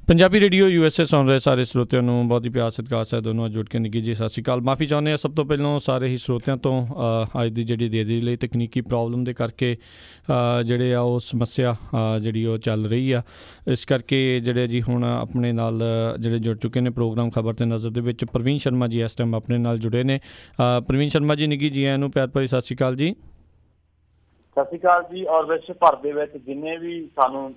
Punjabi radio USA सुन रहे सारे ਸਰੋਤਿਆਂ ਨੂੰ ਬਹੁਤ ਹੀ ਪਿਆਰ ਸਤਿਕਾਰ ਹੈ ਦੋਨੋਂ ਜੁੜ ਕੇ ਨਿੱਘੀ ਜੀ ਸਤਿ ਸ਼੍ਰੀ ਅਕਾਲ। ਮਾਫੀ ਚਾਹੁੰਦੇ ਹਾਂ ਸਭ ਤੋਂ ਪਹਿਲਾਂ ਸਾਰੇ ਹੀ ਸਰੋਤਿਆਂ ਤੋਂ ਅੱਜ ਦੀ ਜਿਹੜੀ ਦੇ ਲਈ ਤਕਨੀਕੀ ਪ੍ਰੋਬਲਮ ਦੇ ਕਰਕੇ ਜਿਹੜੇ ਆ ਉਹ ਸਮੱਸਿਆ ਜਿਹੜੀ ਉਹ ਚੱਲ ਰਹੀ ਆ। ਇਸ ਕਰਕੇ ਜਿਹੜੇ ਜੀ ਹੁਣ ਆਪਣੇ ਨਾਲ ਜਿਹੜੇ ਜੁੜ ਚੁੱਕੇ ਨੇ ਪ੍ਰੋਗਰਾਮ ਖਬਰ ਤੇ ਨਜ਼ਰ ਦੇ ਵਿੱਚ ਪ੍ਰਵੀਨ ਸ਼ਰਮਾ ਜੀ ਇਸ ਟਾਈਮ ਆਪਣੇ ਨਾਲ ਜੁੜੇ ਨੇ। ਪ੍ਰਵੀਨ ਸ਼ਰਮਾ ਜੀ ਨਿੱਘੀ ਜੀ ਆਇਆਂ ਨੂੰ ਪਿਆਰ ਭਰੀ ਸਤਿ ਸ਼੍ਰੀ ਅਕਾਲ ਜੀ। ਸਤਿ ਸ਼੍ਰੀ ਅਕਾਲ ਜੀ। ਔਰ ਵਿਸ਼ਵ ਭਰ ਦੇ ਵਿੱਚ ਜਿੰਨੇ ਵੀ ਸਾਨੂੰ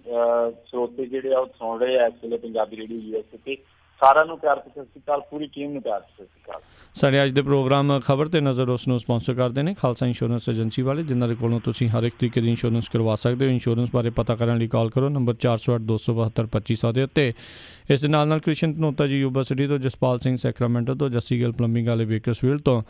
ਸਰੋਤੇ ਜਿਹੜੇ ਆ ਉਹ ਸੁਣ ਰਹੇ ਆ ਇਸ ਵੇਲੇ ਪੰਜਾਬੀ ਰੇਡੀਓ USA ਤੇ ਸਾਰਿਆਂ ਨੂੰ ਪਿਆਰ ਸਤਿ ਸ਼੍ਰੀ ਅਕਾਲ, ਪੂਰੀ ਟੀਮ ਨੂੰ ਪਿਆਰ ਸਤਿ ਸ਼੍ਰੀ ਅਕਾਲ। ਸਾਡੇ ਅੱਜ ਦੇ ਪ੍ਰੋਗਰਾਮ ਖਬਰ ਤੇ ਨਜ਼ਰ ਉਸ ਨੂੰ ਸਪਾਂਸਰ ਕਰਦੇ ਨੇ ਖਾਲਸਾ ਇੰਸ਼ੋਰੈਂਸ ਏਜੰਸੀ ਵਾਲੇ, ਜਿਨ੍ਹਾਂ ਦੇ ਕੋਲੋਂ ਤੁਸੀਂ ਹਰ ਇੱਕ ਤਰੀਕੇ ਦੀ ਇੰਸ਼ੋਰੈਂਸ ਕਰਵਾ ਸਕਦੇ ਹੋ। ਇੰਸ਼ੋਰੈਂਸ ਬਾਰੇ ਪਤਾ ਕਰਨ ਲਈ ਕਾਲ ਕਰੋ ਨੰਬਰ 408-272-2500 ਦੇ ਉੱਤੇ। ਇਸ ਦੇ ਨਾਲ ਕ੍ਰਿਸ਼ਨ ਧਨੋਤਾ ਜੀ ਯੂਬਾ ਸਿਟੀ ਤੋਂ, ਜਸਪਾਲ ਸਿੰਘ ਸੈਕਰਾਮੈਂਟੋ ਤੋਂ, ਜੱਸੀ ਗਿੱਲ ਪਲੰਬਿੰਗ ਵਾਲੇ ਬੇਕਰਸਫੀਲਡ ਤੋਂ,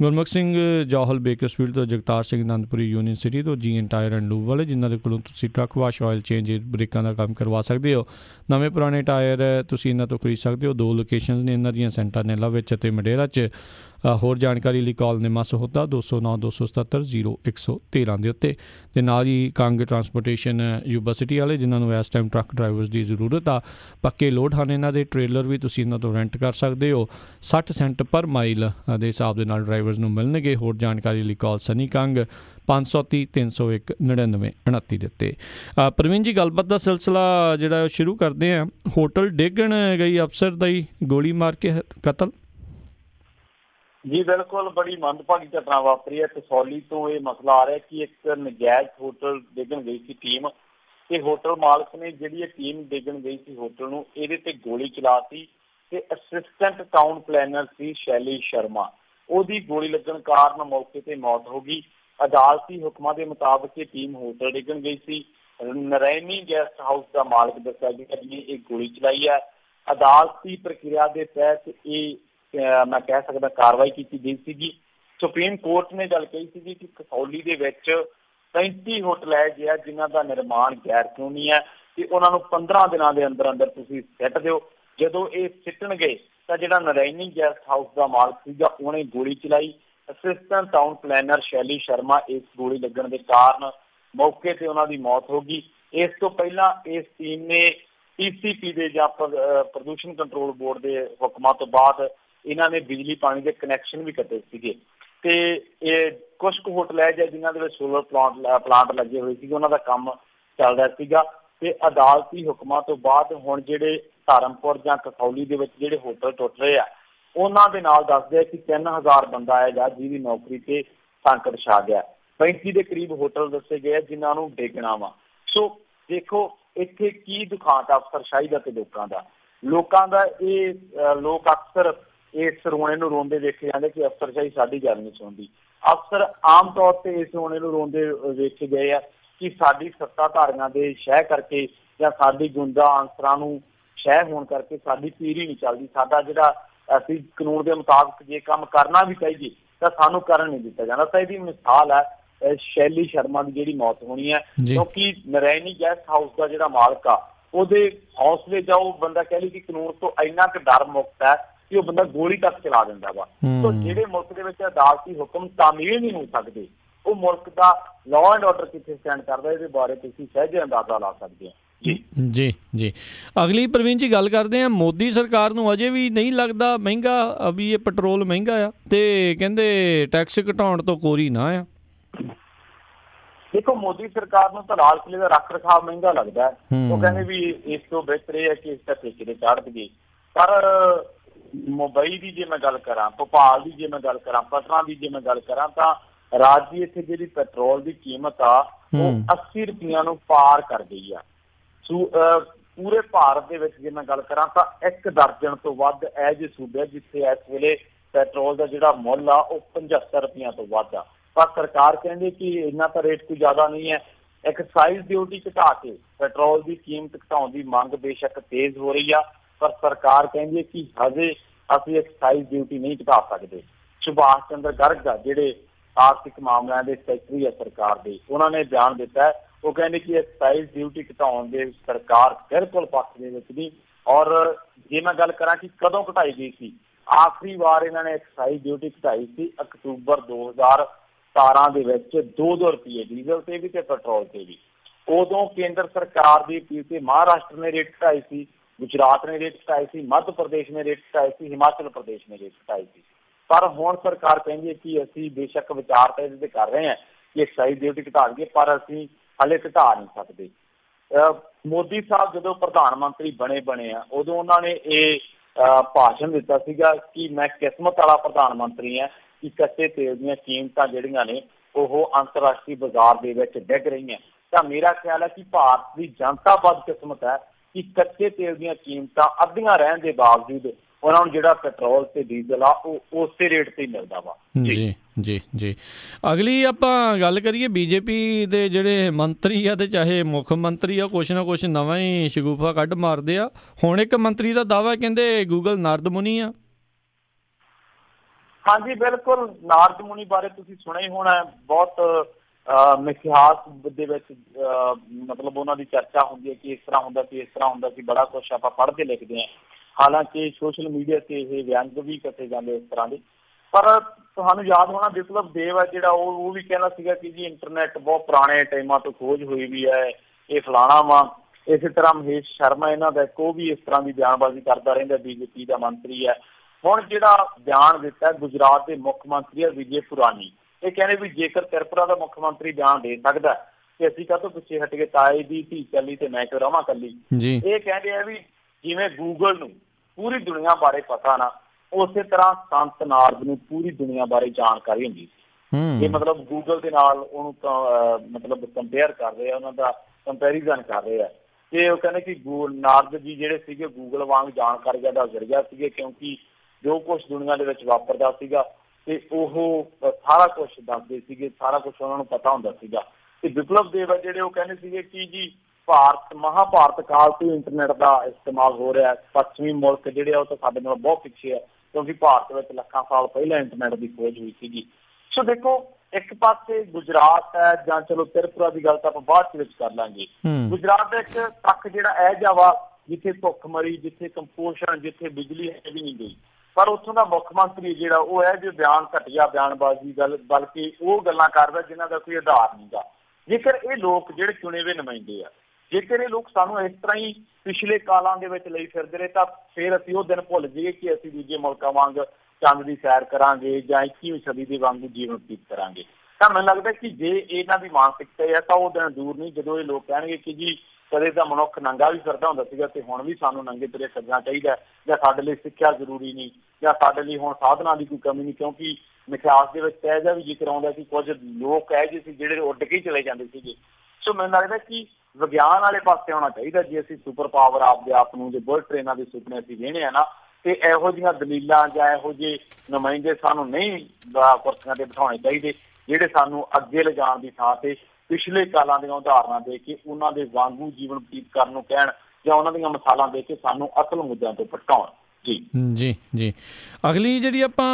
ਗੁਰਮੁਖ ਸਿੰਘ ਜੌਹਲ ਬੇਕਰਸਫੀਲਡ ਤੋਂ, ਜਗਤਾਰ ਸਿੰਘ ਅਨੰਦਪੁਰੀ ਯੂਨੀਅਨ ਸਿਟੀ ਤੋਂ, GN ਟਾਇਰ ਐਂਡ ਲੂਬ ਵਾਲੇ, ਜਿਨ੍ਹਾਂ ਦੇ ਕੋਲੋਂ ਤੁਸੀਂ ਟਰੱਕ ਵਾਸ਼, ਆਇਲ ਚੇਂਜ, ਬ੍ਰੇਕਾਂ ਦਾ ਕੰਮ ਕਰਵਾ ਸਕਦੇ ਹੋ। ਨਵੇਂ ਪੁਰਾਣੇ ਟਾਇਰ ਤੁਸੀਂ ਇਹਨਾਂ ਤੋਂ ਖਰੀਦ ਸਕਦੇ ਹੋ। 2 ਲੋਕੇਸ਼ਨਸ ਨੇ ਇਹਨਾਂ ਦੀਆਂ, ਸੈਂਟਾਨੇਲਾ ਵਿੱਚ ਅਤੇ ਮਡੇਰਾ 'ਚ। ਹੋਰ ਜਾਣਕਾਰੀ ਲਈ ਕਾਲ ਨਿਮਾ ਸਹੋਤਾ 209-277-0113 ਦੇ ਉੱਤੇ। ਅਤੇ ਨਾਲ ਹੀ ਕੰਗ ਟਰਾਂਸਪੋਰਟੇਸ਼ਨ ਯੂਬਾ ਸਿਟੀ ਵਾਲੇ, ਜਿਨ੍ਹਾਂ ਨੂੰ ਇਸ ਟਾਈਮ ਟਰੱਕ ਡਰਾਈਵਰਸ ਦੀ ਜ਼ਰੂਰਤ ਆ। ਪੱਕੇ ਲੋਡ ਹਨ ਇਹਨਾਂ ਦੇ। ਟ੍ਰੇਲਰ ਵੀ ਤੁਸੀਂ ਇਹਨਾਂ ਤੋਂ ਰੈਂਟ ਕਰ ਸਕਦੇ ਹੋ। 60 ਸੈਂਟ ਪਰ ਮਾਈਲ ਦੇ ਹਿਸਾਬ ਦੇ ਨਾਲ ਡਰਾਈਵਰਸ ਨੂੰ ਮਿਲਣਗੇ। ਹੋਰ ਜਾਣਕਾਰੀ ਲਈ ਕਾਲ ਸਨੀ ਕੰਗ 530-301-99-29 ਦੇ ਉੱਤੇ। ਪ੍ਰਵੀਨ ਜੀ, ਗੱਲਬਾਤ ਦਾ ਸਿਲਸਿਲਾ ਜਿਹੜਾ ਸ਼ੁਰੂ ਕਰਦੇ ਹਾਂ। ਹੋਟਲ ਡਿੱਗਣ ਗਈ ਅਫਸਰ ਦਾ ਹੀ ਗੋਲੀ ਮਾਰ ਕੇ ਕਤਲ। ਜੀ ਬਿਲਕੁਲ, ਬੜੀ ਮੰਦਭਾਗੀ ਘਟਨਾ ਵਾਪਰੀ ਹੈ। ਕਸੌਲੀ ਤੋਂ ਇਹ ਮਸਲਾ ਆ ਰਿਹਾ ਕਿ ਇੱਕ ਨਜਾਇਜ਼ ਹੋਟਲ ਡਿੱਗਣ ਗਈ ਸੀ ਟੀਮ, ਤੇ ਹੋਟਲ ਮਾਲਕ ਨੇ ਜਿਹੜੀ ਇਹ ਟੀਮ ਡਿੱਗਣ ਗਈ ਸੀ ਹੋਟਲ ਨੂੰ, ਇਹਦੇ ਤੇ ਗੋਲੀ ਚਲਾਤੀ। ਤੇ ਅਸਿਸਟੈਂਟ ਟਾਊਨ ਪਲੈਨਰ ਸੀ ਸ਼ੈਲੀ ਸ਼ਰਮਾ, ਉਹਦੀ ਗੋਲੀ ਲੱਗਣ ਕਾਰਨ ਮੌਕੇ ਤੇ ਮੌਤ ਹੋ ਗਈ। ਅਦਾਲਤੀ ਹੁਕਮਾਂ ਦੇ ਮੁਤਾਬਕ ਇਹ ਟੀਮ ਹੋਟਲ ਡਿੱਗਣ ਗਈ ਸੀ। ਨਰੈਣੀ ਗੈਸਟ ਹਾਊਸ ਦਾ ਮਾਲਕ ਦੱਸਿਆ ਗਿਆ ਜਿਹਨੇ ਇਹ ਗੋਲੀ ਚਲਾਈ ਹੈ। ਅਦਾਲਤੀ ਪ੍ਰਕਿਰਿਆ ਦੇ ਤਹਿਤ ਇਹ ਮੈਂ ਕਹਿ ਸਕਦਾ ਕਾਰਵਾਈ ਕੀਤੀ ਗਈ ਸੀਗੀ। ਸੁਪਰੀਮ ਕੋਰਟ ਨੇ ਗੱਲ ਕਹੀ ਸੀਗੀ ਕਿ ਕਸੌਲੀ ਦੇ ਵਿੱਚ 35 ਹੋਟਲ ਹੈ ਜਿਹੜਾ ਜਿਨ੍ਹਾਂ ਦਾ ਨਿਰਮਾਣ ਗੈਰ ਕਾਨੂੰਨੀ ਹੈ, ਤੇ ਉਹਨਾਂ ਨੂੰ 15 ਦਿਨਾਂ ਦੇ ਅੰਦਰ ਅੰਦਰ ਤੁਸੀਂ ਸਿੱਟ ਦਿਓ। ਜਦੋਂ ਇਹ ਸਿੱਟਣ ਗਏ ਤਾਂ ਜਿਹੜਾ ਨਰੈਣੀ ਗੈਸਟ ਹਾਊਸ ਦਾ ਮਾਲਕ ਸੀਗਾ ਉਹਨੇ ਗੋਲੀ ਚਲਾਈ। ਅਸਿਸਟੈਂਟ ਟਾਊਨ ਪਲੈਨਰ ਸ਼ੈਲੀ ਸ਼ਰਮਾ ਇਸ ਗੋਲੀ ਲੱਗਣ ਦੇ ਕਾਰਨ ਮੌਕੇ ਤੇ ਉਹਨਾਂ ਦੀ ਮੌਤ ਹੋ ਗਈ। ਇਸ ਤੋਂ ਪਹਿਲਾਂ ਇਸ ਟੀਮ ਨੇ PCP ਦੇ ਜਾਂ ਪ੍ਰਦੂਸ਼ਣ ਕੰਟਰੋਲ ਬੋਰਡ ਦੇ ਹੁਕਮਾਂ ਤੋਂ ਬਾਅਦ ਇਹਨਾਂ ਨੇ ਬਿਜਲੀ ਪਾਣੀ ਦੇ ਕਨੈਕਸ਼ਨ ਵੀ ਕੱਟੇ ਸੀਗੇ। ਤੇ ਇਹ ਕੁਝ ਕੁ ਹੋਟਲ ਹੈ ਜਿਨ੍ਹਾਂ ਦੇ ਵਿੱਚ ਸੋਲਰ ਪਲਾਂਟ ਲੱਗੇ ਹੋਏ ਸੀਗੇ, ਉਹਨਾਂ ਦਾ ਕੰਮ ਚੱਲ ਰਿਹਾ ਸੀਗਾ। ਤੇ ਅਦਾਲਤੀ ਹੁਕਮਾਂ ਤੋਂ ਬਾਅਦ ਹੁਣ ਜਿਹੜੇ ਧਰਮਪੁਰ ਜਾਂ ਕਸੌਲੀ ਦੇ ਵਿੱਚ ਜਿਹੜੇ ਹੋਟਲ ਟੁੱਟ ਰਹੇ ਆ, ਉਹਨਾਂ ਦੇ ਨਾਲ ਦੱਸਦੇ ਆ ਕਿ 3000 ਬੰਦਾ ਹੈ ਜਾਂ ਜਿਹਦੀ ਨੌਕਰੀ ਤੇ ਸੰਕਟ ਛਾ ਗਿਆ। 35 ਦੇ ਕਰੀਬ ਹੋਟਲ ਦੱਸੇ ਗਏ ਜਿਨ੍ਹਾਂ ਨੂੰ ਡੇਗਣਾ ਵਾ। ਸੋ ਦੇਖੋ ਇੱਥੇ ਕੀ ਦੁਖਾਂਤ ਅਫਸਰਸ਼ਾਹੀ ਦਾ ਤੇ ਲੋਕਾਂ ਦਾ ਇਹ ਲੋਕ ਅਕਸਰ ਇਸ ਰੋਣੇ ਨੂੰ ਰੋਂਦੇ ਦੇਖੇ ਜਾਂਦੇ ਕਿ ਅਫਸਰਸ਼ਾਹੀ ਸਾਡੀ ਗੱਲ ਨਹੀਂ ਸੁਣਦੀ। ਅਫਸਰ ਆਮ ਤੌਰ ਤੇ ਇਸ ਰੋਣੇ ਨੂੰ ਰੋਂਦੇ ਵੇਖੇ ਗਏ ਆ ਕਿ ਸਾਡੀ ਸੱਤਾਧਾਰੀਆਂ ਦੇ ਸ਼ਹਿ ਕਰਕੇ ਜਾਂ ਸਾਡੀ ਗੁੰਡਾ ਅਨਸਰਾਂ ਨੂੰ ਸ਼ਹਿ ਹੋਣ ਕਰਕੇ ਸਾਡੀ ਪੀੜੀ ਨਹੀਂ ਚੱਲਦੀ। ਸਾਡਾ ਜਿਹੜਾ ਅਸੀਂ ਕਾਨੂੰਨ ਦੇ ਮੁਤਾਬਕ ਜੇ ਕੰਮ ਕਰਨਾ ਵੀ ਚਾਹੀਏ ਤਾਂ ਸਾਨੂੰ ਕਰਨ ਨਹੀਂ ਦਿੱਤਾ ਜਾਂਦਾ। ਤਾਂ ਇਹਦੀ ਮਿਸਾਲ ਹੈ ਸ਼ੈਲੀ ਸ਼ਰਮਾ ਦੀ ਜਿਹੜੀ ਮੌਤ ਹੋਣੀ ਹੈ, ਕਿਉਂਕਿ ਨਰੈਣੀ ਗੈਸਟ ਹਾਊਸ ਦਾ ਜਿਹੜਾ ਮਾਲਕ ਆ ਉਹਦੇ ਹੌਸਲੇ ਜਾਂ ਉਹ ਬੰਦਾ ਕਹਿ ਲਈ ਕਿ ਕਾਨੂੰਨ ਤੋਂ ਇੰਨਾ ਕੁ ਡਰ ਮੁਕਤ ਹੈ ਕਿ ਉਹ ਬੰਦਾ ਗੋਲੀ ਤੱਕ ਚਲਾ ਦਿੰਦਾ ਵਾ। ਸੋ ਜਿਹੜੇ ਮੁਲਕ ਦੇ ਵਿੱਚ ਅਦਾਲਤੀ ਹੁਕਮ ਤਾਮੀਲ ਨਹੀਂ ਹੋ ਸਕਦੇ, ਉਹ ਮੁਲਕ ਦਾ ਲਾਅ ਐਂਡ ਆਰਡਰ ਕਿੱਥੇ ਸਟੈਂਡ ਕਰਦਾ, ਇਹਦੇ ਬਾਰੇ ਤੁਸੀਂ ਸਹਿਜੇ ਅੰਦਾਜ਼ਾ ਲਾ ਸਕਦੇ ਹੋ। ਜੀ ਅਗਲੀ ਪ੍ਰਵੀਨ ਜੀ ਗੱਲ ਕਰਦੇ ਹਾਂ। ਮੋਦੀ ਸਰਕਾਰ ਨੂੰ ਅਜੇ ਵੀ ਨਹੀਂ ਲੱਗਦਾ ਮਹਿੰਗਾ ਵੀ ਇਹ ਪੈਟਰੋਲ ਮਹਿੰਗਾ ਆ, ਤੇ ਕਹਿੰਦੇ ਟੈਕਸ ਘਟਾਉਣ ਤੋਂ ਕੋਰੀ ਨਾ ਆ। ਦੇਖੋ ਮੋਦੀ ਸਰਕਾਰ ਨੂੰ ਤਾਂ ਲਾਲ ਕਿਲੇ ਦਾ ਰੱਖ ਰਖਾਵ ਮਹਿੰਗਾ ਲੱਗਦਾ ਹੈ। ਉਹ ਕਹਿੰਦੇ ਵੀ ਇਸ ਤੋਂ ਬਿਹਤਰ ਇਹ ਹੈ ਕਿ ਇਸ ਦਾ ਠੇਕੇ ਤੇ ਚਾੜ ਦੇਈਏ। ਪਰ ਮੁੰਬਈ ਦੀ ਜੇ ਮੈਂ ਗੱਲ ਕਰਾਂ, ਭੋਪਾਲ ਦੀ ਜੇ ਮੈਂ ਗੱਲ ਕਰਾਂ, ਪਟਨਾ ਦੀ ਜੇ ਮੈਂ ਗੱਲ ਕਰਾਂ, ਤਾਂ ਰਾਜ ਦੀ ਇੱਥੇ ਜਿਹੜੀ ਪੈਟਰੋਲ ਦੀ ਕੀਮਤ ਆ ਉਹ 80 ਰੁਪਈਆਂ ਨੂੰ ਪਾਰ ਕਰ ਗਈ ਆ। ਪੂਰੇ ਭਾਰਤ ਦੇ ਵਿੱਚ ਜੇ ਮੈਂ ਗੱਲ ਕਰਾਂ ਤਾਂ 1 ਦਰਜਨ ਤੋਂ ਵੱਧ ਇਹ ਜਿਹੇ ਸੂਬੇ ਜਿੱਥੇ ਇਸ ਵੇਲੇ ਪੈਟਰੋਲ ਦਾ ਜਿਹੜਾ ਮੁੱਲ ਆ ਉਹ 75 ਰੁਪਈਆਂ ਤੋਂ ਵੱਧ ਆ। ਪਰ ਸਰਕਾਰ ਕਹਿੰਦੀ ਕਿ ਇੰਨਾ ਤਾਂ ਰੇਟ ਕੋਈ ਜ਼ਿਆਦਾ ਨਹੀਂ ਹੈ। ਐਕਸਾਈਜ਼ ਡਿਊਟੀ ਘਟਾ ਕੇ ਪੈਟਰੋਲ ਦੀ ਕੀਮਤ ਘਟਾਉਣ ਦੀ ਮੰਗ ਬੇਸ਼ੱਕ ਤੇਜ਼ ਹੋ ਰਹੀ ਆ, ਪਰ ਸਰਕਾਰ ਕਹਿੰਦੀ ਹੈ ਕਿ ਹਜੇ ਅਸੀਂ ਐਕਸਾਈਜ਼ ਡਿਊਟੀ ਨਹੀਂ ਘਟਾ ਸਕਦੇ। ਸੁਭਾਸ਼ ਚੰਦਰ ਗਰਗ ਆ ਜਿਹੜੇ ਆਰਥਿਕ ਮਾਮਲਿਆਂ ਦੇ ਸੈਕਟਰੀ ਆ ਸਰਕਾਰ ਦੇ, ਉਹਨਾਂ ਨੇ ਬਿਆਨ ਦਿੱਤਾ। ਉਹ ਕਹਿੰਦੇ ਕਿ ਐਕਸਾਈਜ਼ ਡਿਊਟੀ ਘਟਾਉਣ ਦੇ ਸਰਕਾਰ ਬਿਲਕੁਲ ਪੱਖ ਦੇ ਵਿੱਚ ਨਹੀਂ। ਔਰ ਜੇ ਮੈਂ ਗੱਲ ਕਰਾਂ ਕਿ ਕਦੋਂ ਘਟਾਈ ਗਈ ਸੀ, ਆਖਰੀ ਵਾਰ ਇਹਨਾਂ ਨੇ ਐਕਸਾਈਜ਼ ਡਿਊਟੀ ਘਟਾਈ ਸੀ ਅਕਤੂਬਰ 2017 ਦੇ ਵਿੱਚ 2-2 ਰੁਪਏ ਡੀਜ਼ਲ ਤੇ ਵੀ ਤੇ ਪੈਟਰੋਲ ਤੇ ਵੀ। ਉਦੋਂ ਕੇਂਦਰ ਸਰਕਾਰ ਦੀ ਅਪੀਲ ਤੇ ਮਹਾਰਾਸ਼ਟਰ ਨੇ ਰੇਟ ਘਟਾਈ ਸੀ, गुजरात ने रेट घटाए सी, मध्य प्रदेश ने रेट घटाए सी, हिमाचल प्रदेश ने रेट घटाए सी। पर हुण सरकार कहती है कि असीं बेशक विचार तो इहदे ते कर रहे हैं कि एक्साइज ड्यूटी घटा दईए, पर असीं हले घटा नहीं सकते। मोदी साहब जदों प्रधानमंत्री बने आ उदों उन्होंने ये भाषण दिता सीगा कि मैं किस्मत वाला प्रधानमंत्री हाँ कि कच्चे तेल दीयां कीमतां जिहड़ियां ने वो अंतरराष्ट्रीय बाजार दे विच डिग रही हैं। तो मेरा ख्याल है कि भारत की जनता बदकिस्मत है कि कच्चे तेल दीयां कीमतां अद्धियां रहण दे बावजूद उन्होंने जिहड़ा पेट्रोल ते डीजल आ उसे रेट ते मिलदा वा। जी जी जी। अगली आपां गल करिए बीजेपी दे जिहड़े मंत्री आ ते चाहे मुख मंत्री आ, कुछ ना कुछ नवां ही शगुफा कढ मारदे आ। हुण एक मंत्री दा दावा कहंदे गूगल नारद मुनी आ। हाँ जी बिल्कुल, नारद मुनी बारे तुसीं सुणिआ ही होना, बहुत मिथिहास दे विच मतलब उन्हां दी चर्चा हुंदी है कि इस तरह हुंदा सी, इस तरह हुंदा सी, बड़ा कुछ आपां पढ़दे लिखदे हैं। हालांकि सोशल मीडिया से ये व्यंग भी कथे जाते इस तरह के, पर तुहानूं याद होना विप्लव देव है जिहड़ा वो भी कहना सीगा कि जी इंटरनेट बहुत पुराने टाइमां तो खोज हुई भी है, ये फलाना वा। इस तरह महेश शर्मा इन्हां दा इक भी इस तरह की बयानबाजी करता रहिंदा, बीजेपी का मंत्री है। हुण जिहड़ा बयान दिता है गुजरात के मुख मंत्री है विजय पुरानी, ये कहने भी जेकर त्रिपुरा का मुख मंत्री बयान दे सकदा कि असीं काहतों पिछे हट के ताए दी धी कली ते मैं क्यों रहां कली। ये कहते हैं भी जिवें गूगल नूं पूरी दुनिया बारे पता ना, उस तरह संत नारद नूं पूरी दुनिया बारे जानकारी हुंदी सी। ये मतलब गूगल के नाल उहनूं मतलब कंपेयर कर रहे हैं, उन्हां दा कंपैरिजन कर रहे हैं। ते वो कहने कि नारद जी जिहड़े सीगे गूगल वांग जानकारी दा जरिया सीगे, क्योंकि जो कुछ दुनिया दे विच वापरदा सीगा ते ओह सारा कुछ दसदे सीगे, सारा कुछ उन्हां नूं पता हुंदा सीगा। ते विप्लव देव है जिहड़े वो कहने सीगे कि जी भारत महाभारत काल तो इंटरनेट का इस्तेमाल हो रहा है, पश्चिमी मुल्क जिहड़े वो तो साडे नालों बहुत पिछे है, क्योंकि भारत में लखां साल पहले इंटरनेट की खोज हुई थी। सो देखो एक पासे गुजरात है जां चलो त्रिपुरा की गल तो बाद कर लांगे। गुजरात का एक तक जिहड़ा इह जिहा वा जिथे भुखमरी, जिथे कंपोषण, जिथे बिजली है भी नहीं गई, पर उत्थों का मुख मंत्री जिहड़ा वो है जो बयान घटिया बयानबाजी गल बल्कि वो गल्लां करदा जिन्हां दा कोई आधार नहीं गा। जेकर ये लोग जिहड़े चुने हुए नुमाइंदे आ, जेकर ये लोग सानू इस तरह ही पिछले कालों के विच लई फिरदे रहे तो फिर असीं वो दिन भुल जाइए कि असीं दूजे मुल्कां वांग चंद की सैर करांगे जां 21वीं सदी के वांगू जीवन बतीत करांगे। तो मैनूं लगदा कि जे इन्हां दी मानसिकता है तो वो दिन दूर नहीं जदों ये लोग कहणगे कि जी कदे तां मनुख नंगा भी फिरदा हुंदा सीगा ते हुण भी सानू नंगे तुरे फिरना चाहीदा, जां साडे लई सिੱਖਿਆ जरूरी नहीं, जां साडे लई हुण साधनां दी कोई कमी नहीं, क्योंकि मिथिहास दे विच इह जिहा भी जिक्र आउंदा कि कुछ लोक इह ਜਿਹੇ ਸੀ ਜਿਹੜੇ ਉੱਡ के ही चले जाते ਸੀਗੇ। सो मैनूं लगदा कि विज्ञान वाले पासे आउणा चाहीदा जे असीं सुपर पावर आपदे आप नूं जे बुलेट ट्रेनां दे सुपने असीं वेहणे आ ना, ते इहो जिहियां दलीलां जां इहो ਜਿਹੇ नुमाइंदे सानू नहीं कुर्सियां ते बिठाउणे चाहीदे ਜਿਹੜੇ सानू अगे लिजाण दी थां ते पिछले कालां ਦੀਆਂ ਉਦਾਹਰਨਾਂ ਦੇ ਕੇ ਉਹਨਾਂ ਦੇ ਵਾਂਗੂ ਜੀਵਨ ਬਤੀਤ ਕਰਨ ਨੂੰ ਕਹਿਣ ਜਾਂ ਉਹਨਾਂ ਦੀਆਂ ਮਿਸਾਲਾਂ ਦੇ ਕੇ ਸਾਨੂੰ ਅਸਲ ਮੁੱਦਿਆਂ ਤੋਂ ਭਟਕਾਉਣ। ਜੀ ਜੀ ਜੀ। ਅਗਲੀ ਜਿਹੜੀ ਆਪਾਂ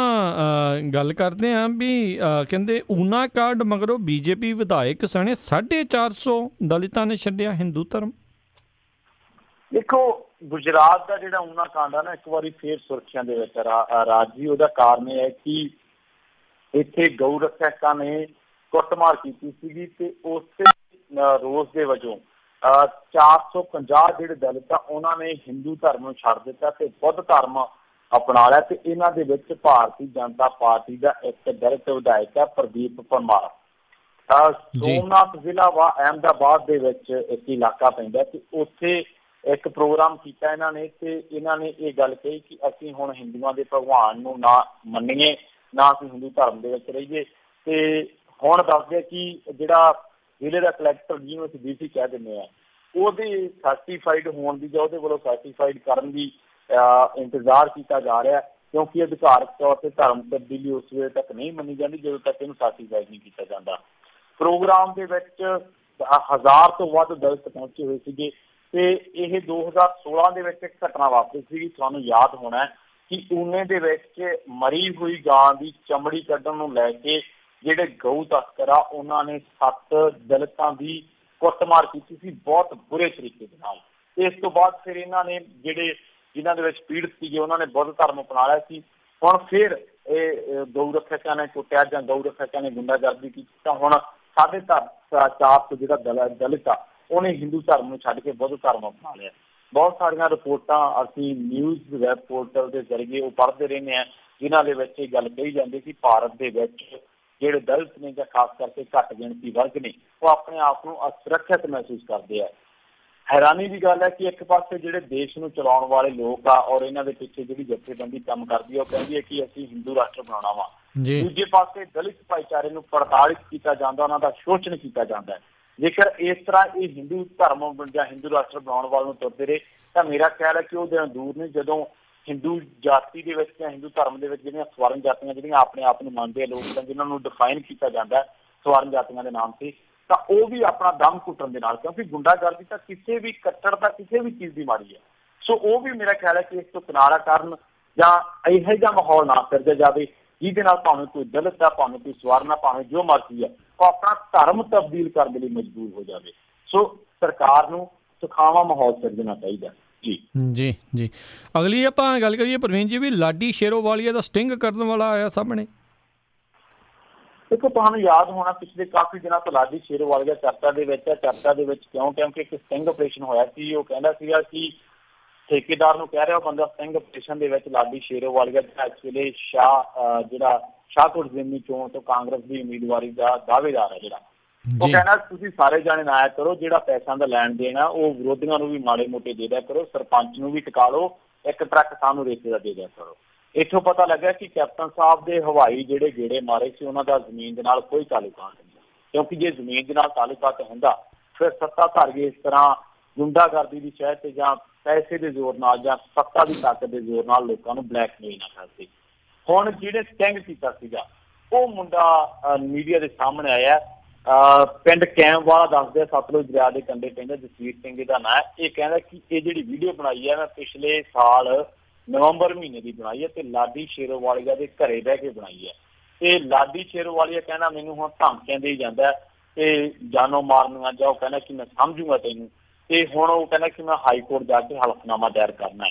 ਗੱਲ ਕਰਦੇ ਹਾਂ ਵੀ ਕਹਿੰਦੇ ਊਨਾ ਕਾਂਡ ਮਗਰੋਂ ਬੀਜੇਪੀ ਵਿਧਾਇਕ ਸਣੇ 450 ਦਲਿਤਾਂ ਨੇ ਛੱਡਿਆ ਹਿੰਦੂ ਧਰਮ। ਦੇਖੋ ਗੁਜਰਾਤ ਦਾ ਜਿਹੜਾ ਊਨਾ ਕਾਂਡ ਆ ਨਾ ਇੱਕ ਵਾਰੀ ਫੇਰ ਸੁਰਖੀਆਂ ਦੇ ਵਿੱਚ ਰਾਜੀ, ਉਹਦਾ ਕਾਰਨ ਇਹ ਹੈ ਕਿ ਇੱਥੇ ਗਊ ਰੱਖਿਅਕਾਂ ਨੇ ਕੁੱਟਮਾਰ ਕੀਤੀ ਸੀਗੀ ਤੇ ਉਸੇ ਰੋਸ ਦੇ ਵਜੋਂ 450 ਜਿਹੜੇ ਦਲਿਤ ਆ ਉਹਨਾਂ ਨੇ ਹਿੰਦੂ ਧਰਮ ਨੂੰ ਛੱਡ ਦਿੱਤਾ ਤੇ ਬੁੱਧ ਧਰਮ अपना लिया। तो इन्हां दे विच भारतीय जनता पार्टी का एक दलित विधायक है प्रदीप परमार। सोमनाथ जिला वा अहमदाबाद दे विच एक इलाका पैंदा ते उत्थे एक प्रोग्राम किया इन्हां ने ते इन्हां ने ये गल कही कि असीं हुण हिंदुआं दे भगवान नूं ना मन्नीए ना असीं हिंदू धर्म दे विच रहीए। ते हुण दसदे कि जिहड़ा जिले का कलैक्टर जिहनूं असीं डीसी कह दिंदे आ ਉਹਦੇ ਸਰਟੀਫਾਈਡ ਹੋਣ ਦੀ ਜਾਂ ਉਹਦੇ ਵੱਲੋਂ ਸਰਟੀਫਾਈਡ ਕਰਨ ਦੀ इंतजार किया जा रहा है, क्योंकि अधिकारक तौर पर धर्म तब्दीली उस वे तक नहीं मनी जाती जो तक इन्हू सर्टिफाइड नहीं किया जाता। प्रोग्राम के 1000 तो वध दलित पहुंचे हुए थे। तो यह 2016 के एक घटना वापरी थी, तुहानू याद होना है कि ऊने के मरी हुई गां की चमड़ी कढ़न नूं लैके जिहड़े गऊ तस्कर आ उन्होंने 7 दलितों की कुटमार की थी बहुत बुरे तरीके के नाल। इस तो बाद फिर इन्हों ने जिहड़े जिन्हां दे विच पीड़ित सीगे उन्होंने बुद्ध धर्म अपना लिया सी। हुण फिर गऊ रक्षਕਾਂ ने कुटिया जां गऊ रक्षਕਾਂ ने गुंडागर्दी की तो हुण 450 जिहड़ा दलित आ उन्हें हिंदू धर्म नूं छड्ड के बुद्ध धर्म अपना लिया। ਬਹੁਤ ਸਾਰੀਆਂ ਰਿਪੋਰਟਾਂ ਅਸੀਂ ਨਿਊਜ਼ ਵੈਬ ਪੋਰਟਲ ਦੇ ਜ਼ਰੀਏ ਉਹ ਪੜ੍ਹਦੇ ਰਹਿੰਦੇ ਹਾਂ, ਜਿਨ੍ਹਾਂ ਦੇ ਵਿੱਚ ਇਹ ਗੱਲ ਕਹੀ ਜਾਂਦੀ ਕਿ ਭਾਰਤ ਦੇ ਵਿੱਚ ਜਿਹੜੇ ਦਲਿਤ ਨੇ ਜਾਂ ਖਾਸ ਕਰਕੇ ਘੱਟ ਗਿਣਤੀ ਵਰਗ ਨੇ ਉਹ ਆਪਣੇ ਆਪ ਨੂੰ ਅਸੁਰੱਖਿਅਤ ਮਹਿਸੂਸ ਕਰਦੇ ਆ। ਹੈਰਾਨੀ ਦੀ ਗੱਲ ਹੈ ਕਿ ਇੱਕ ਪਾਸੇ ਜਿਹੜੇ ਦੇਸ਼ ਨੂੰ ਚਲਾਉਣ ਵਾਲੇ ਲੋਕ ਆ ਔਰ ਇਹਨਾਂ ਦੇ ਪਿੱਛੇ ਜਿਹੜੀ ਜਥੇਬੰਦੀ ਕੰਮ ਕਰਦੀ ਹੈ ਉਹ ਕਹਿੰਦੀ ਹੈ ਕਿ ਅਸੀਂ ਹਿੰਦੂ ਰਾਸ਼ਟਰ ਬਣਾਉਣਾ ਵਾ, ਦੂਜੇ ਪਾਸੇ ਦਲਿਤ ਭਾਈਚਾਰੇ ਨੂੰ ਪ੍ਰਤਾੜਿਤ ਕੀਤਾ ਜਾਂਦਾ, ਉਹਨਾਂ ਦਾ ਸ਼ੋਸ਼ਣ ਕੀਤਾ ਜਾਂਦਾ ਹੈ। ਜੇਕਰ ਇਸ ਤਰ੍ਹਾਂ ਇਹ ਹਿੰਦੂ ਧਰਮ ਜਾਂ ਹਿੰਦੂ ਰਾਸ਼ਟਰ ਬਣਾਉਣ ਵੱਲ ਨੂੰ ਤੁਰਦੇ ਰਹੇ ਤਾਂ ਮੇਰਾ ਖਿਆਲ ਹੈ ਕਿ ਉਹ ਦਿਨ ਦੂਰ ਨੇ ਜਦੋਂ ਹਿੰਦੂ ਜਾਤੀ ਦੇ ਵਿੱਚ ਜਾਂ ਹਿੰਦੂ ਧਰਮ ਦੇ ਵਿੱਚ ਜਿਹੜੀਆਂ ਸਵਰਨ ਜਾਤੀਆਂ ਜਿਹੜੀਆਂ ਆਪਣੇ ਆਪ ਨੂੰ ਮੰਨਦੇ ਲੋਕ ਤਾਂ ਜਿਨ੍ਹਾਂ ਨੂੰ ਡਿਫਾਈਨ ਕੀਤਾ ਜਾਂਦਾ ਸਵਰਨ ਜਾਤੀਆਂ ਦੇ ਨਾਮ ਤੇ, ਤਾਂ ਉਹ ਵੀ ਆਪਣਾ ਦਮ ਘੁੱਟਣ ਦੇ ਨਾਲ, ਕਿਉਂਕਿ ਗੁੰਡਾਗਰਦੀ ਤਾਂ ਕਿਸੇ ਵੀ ਕੱਟੜਤਾ ਕਿਸੇ ਵੀ ਚੀਜ਼ ਦੀ ਮਾੜੀ ਹੈ, ਸੋ ਉਹ ਵੀ ਮੇਰਾ ਖਿਆਲ ਹੈ ਕਿ ਇਸ ਤੋਂ ਕਿਨਾਰਾ ਕਰਨ ਜਾਂ ਇਹੋ ਜਿਹਾ ਮਾਹੌਲ ਨਾ ਸਿਰਜਿਆ ਜਾਵੇ ਜਿਹਦੇ ਨਾਲ ਭਾਵੇਂ ਕੋਈ ਦਲਿਤ ਆ, ਭਾਵੇਂ ਕੋਈ ਸਵਰਨ ਆ, ਭਾਵੇਂ ਜੋ ਮਰਜ਼ੀ ਆ, ਉਹ ਆਪਣਾ ਧਰਮ ਤਬਦੀਲ ਕਰਨ ਦੇ ਲਈ ਮਜਬੂਰ ਹੋ ਜਾਵੇ। ਸੋ ਸਰਕਾਰ ਨੂੰ ਸੁਖਾਵਾਂ ਮਾਹੌਲ ਸਿਰਜਣਾ ਚਾਹੀਦਾ। ਜੀ ਜੀ ਜੀ ਅਗਲੀ ਆਪਾਂ ਗੱਲ ਕਰੀਏ ਪ੍ਰਵੀਨ ਜੀ ਵੀ ਲਾਡੀ ਸ਼ੇਰੋਵਾਲੀਆ ਦਾ ਸਟਿੰਗ ਕਰਨ ਵਾਲਾ ਆਇਆ ਸਾਹਮਣੇ। ਦੇਖੋ ਤੁਹਾਨੂੰ ਯਾਦ ਹੋਣਾ ਪਿਛਲੇ ਕਾਫੀ ਦਿਨਾਂ ਤੋਂ ਲਾਡੀ ਸ਼ੇਰੋਵਾਲੀਆ ਚਰਚਾ ਦੇ ਵਿੱਚ ਹੈ। ਚਰਚਾ ਦੇ ਵਿੱਚ ਕਿਉਂਕਿ ਇੱਕ ਸਟਿੰਗ ਆਪਰੇਸ਼ਨ ਹੋਇਆ ਸੀ। ਉਹ ਕਹਿੰਦਾ ਸੀਗਾ ਕਿ ਠੇਕੇਦਾਰ ਨੂੰ ਕਹਿ ਰਿਹਾ ਉਹ ਬੰਦਾ ਸਟਿੰਗ ਆਪਰੇਸ਼ਨ ਦੇ ਵਿੱਚ ਲਾਡੀ ਸ਼ੇਰੋਵਾਲੀਆ ਜਿਹੜਾ ਇਸ ਵੇਲੇ ਸ਼ਾਹਕੋਟ ਜ਼ਿਮਨੀ ਚੋਣ ਤੋਂ ਕਾਂਗਰਸ ਦੀ ਉਮੀਦਵਾਰੀ ਦਾ ਦਾਅਵੇਦਾਰ ਹੈ ਜਿਹੜਾ, ਉਹ ਕਹਿੰਦਾ ਤੁਸੀਂ ਸਾਰੇ ਜਾਣੇ ਨਾ ਆਇਆ ਕਰੋ, ਜਿਹੜਾ ਪੈਸਿਆਂ ਦਾ ਲੈਣ ਦੇਣ ਆ ਉਹ ਵਿਰੋਧੀਆਂ ਨੂੰ ਵੀ ਮਾੜੇ ਮੋਟੇ ਦੇ ਦਿਆ ਕਰੋ, ਸਰਪੰਚ ਨੂੰ ਵੀ ਟਿਕਾ ਲਓ, ਇੱਕ ਟਰੱਕ ਸਾਨੂੰ ਰੇਤੇ ਦਾ ਦੇ ਦਿਆ ਕਰੋ। ਇੱਥੋਂ ਪਤਾ ਲੱਗਿਆ ਕਿ ਕੈਪਟਨ ਸਾਹਿਬ ਦੇ ਹਵਾਈ ਜਿਹੜੇ ਗੇੜੇ ਮਾਰੇ ਸੀ ਉਹਨਾਂ ਦਾ ਜ਼ਮੀਨ ਦੇ ਨਾਲ ਕੋਈ ਤਾਲੁਕਾਤ ਨਹੀਂ, ਕਿਉਂਕਿ ਜੇ ਜ਼ਮੀਨ ਦੇ ਨਾਲ ਤਾਲੁਕਾਤ ਹੁੰਦਾ ਫਿਰ ਸੱਤਾਧਾਰੀ ਇਸ ਤਰ੍ਹਾਂ ਗੁੰਡਾਗਰਦੀ ਦੀ ਸ਼ਹਿਰ ਤੇ ਜਾਂ ਪੈਸੇ ਦੇ ਜ਼ੋਰ ਨਾਲ ਜਾਂ ਸੱਤਾ ਦੀ ਤਾਕਤ ਦੇ ਜ਼ੋਰ ਨਾਲ ਲੋਕਾਂ ਨੂੰ ਬਲੈਕਮੇਲ ਨਾ ਕਰਦੇ। ਹੁਣ ਜਿਹੜੇ ਸਟਿੰਗ ਕੀਤਾ ਸੀਗਾ ਉਹ ਮੁੰਡਾ ਮੀਡੀਆ ਦੇ ਸਾਹਮਣੇ ਆਇਆ, ਪਿੰਡ ਕੈਂਪਵਾਲਾ ਦੱਸਦੇ ਸਤਲੁਜ ਦਰਿਆ ਦੇ ਕੰਢੇ ਪੈਂਦਾ, ਜਸਵੀਰ ਸਿੰਘ ਦਾ ਨਾਂ। ਇਹ ਕਹਿੰਦਾ ਕਿ ਇਹ ਜਿਹੜੀ ਵੀਡੀਓ ਬਣਾਈ ਹੈ ਮੈਂ ਪਿਛਲੇ ਸਾਲ ਨਵੰਬਰ ਮਹੀਨੇ ਦੀ ਬਣਾਈ ਹੈ ਤੇ ਲਾਡੀ ਸ਼ੇਰੋਵਾਲੀਆ ਦੇ ਘਰੇ ਬਹਿ ਕੇ ਬਣਾਈ ਹੈ। ਤੇ ਲਾਡੀ ਸ਼ੇਰੋਵਾਲੀਆ ਕਹਿੰਦਾ ਮੈਨੂੰ ਹੁਣ ਧਮਕੀਆਂ ਦੇ ਜਾਂਦਾ ਤੇ ਜਾਨੋਂ ਮਾਰਨੀਆਂ ਜਾਂ ਉਹ ਕਹਿੰਦਾ ਕਿ ਮੈਂ ਸਮਝੂਗਾ ਤੈਨੂੰ, ਤੇ ਹੁਣ ਉਹ ਕਹਿੰਦਾ ਕਿ ਮੈਂ ਹਾਈ ਕੋਰਟ ਜਾ ਕੇ ਹਲਫਨਾਮਾ ਦਾਇਰ ਕਰਨਾ ਹੈ।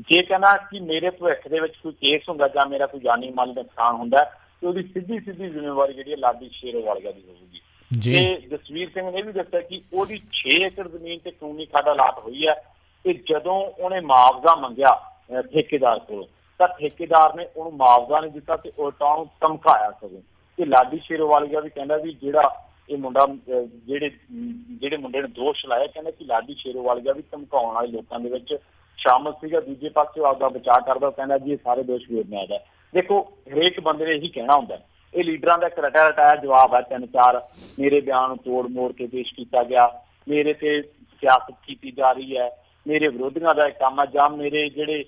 ਜੇ ਕਹਿੰਦਾ ਕਿ ਮੇਰੇ ਭਵਿੱਖ ਦੇ ਵਿੱਚ ਕੋਈ ਕੇਸ ਹੁੰਦਾ ਜਾਂ ਮੇਰਾ ਕੋਈ ਜਾਨੀ ਮਾਲੀ ਨੁਕਸਾਨ ਹੁੰਦਾ ਤੇ ਉਹਦੀ ਸਿੱਧੀ ਜ਼ਿੰਮੇਵਾਰੀ ਜਿਹੜੀ ਹੈ ਲਾਡੀ ਸ਼ੇਰੋਵਾਲੀਆ ਦੀ ਹੋਊਗੀ। ਤੇ ਜਸਵੀਰ ਸਿੰਘ ਨੇ ਵੀ ਦੱਸਿਆ ਕਿ ਉਹਦੀ 6 ਏਕੜ ਜ਼ਮੀਨ ਤੇ ਕਾਨੂੰਨੀ ਖਾਦਾਲਾਤ ਹੋਈ ਹੈ ਤੇ ਜਦੋਂ ਉਹਨੇ ਮੁਆਵਜ਼ਾ ਮੰਗਿਆ ਠੇਕੇਦਾਰ ਕੋਲ ਤਾਂ ਠੇਕੇਦਾਰ ਨੇ ਉਹਨੂੰ ਮੁਆਵਜ਼ਾ ਨਹੀਂ ਦਿੱਤਾ ਤੇ ਉਲਟਾ ਉਹਨੂੰ ਧਮਕਾਇਆ ਸਗੋਂ। ਤੇ ਲਾਡੀ ਸ਼ੇਰੋਵਾਲੀਆ ਵੀ ਕਹਿੰਦਾ ਵੀ ਜਿਹੜਾ ਇਹ ਮੁੰਡਾ ਜਿਹੜੇ ਮੁੰਡੇ ਨੇ ਦੋਸ਼ ਲਾਇਆ, ਕਹਿੰਦਾ ਕਿ ਲਾਡੀ ਸ਼ੇਰੋਵਾਲੀਆ ਵੀ ਧਮਕਾਉਣ ਵਾਲੇ ਲੋਕਾਂ ਦੇ ਵਿੱਚ ਸ਼ਾਮਲ ਸੀਗਾ। ਦੂਜੇ ਪਾਸੇ ਆਪਦਾ ਬਚਾਅ ਕਰਦਾ, ਕਹਿੰਦਾ ਜੀ ਇਹ ਸਾਰੇ ਦੋਸ਼ ਮੇਰੇ ਨਾਲ ਹੈ। ਦੇਖੋ ਹਰੇਕ ਬੰਦੇ ਨੇ ਇਹੀ ਕਹਿਣਾ ਹੁੰਦਾ, ਇਹ ਲੀਡਰਾਂ ਦਾ ਇੱਕ ਰਟਿਆ ਰਟਾਇਆ ਜਵਾਬ ਹੈ। 3-4 ਮੇਰੇ ਬਿਆਨ ਨੂੰ ਤੋੜ ਮੋੜ ਕੇ ਪੇਸ਼ ਕੀਤਾ ਗਿਆ, ਮੇਰੇ ਤੇ ਸਿਆਸਤ ਕੀਤੀ ਜਾ ਰਹੀ ਹੈ, ਮੇਰੇ ਵਿਰੋਧੀਆਂ ਦਾ ਕੰਮ ਹੈ ਜਾਂ ਮੇਰੇ ਜਿਹੜੇ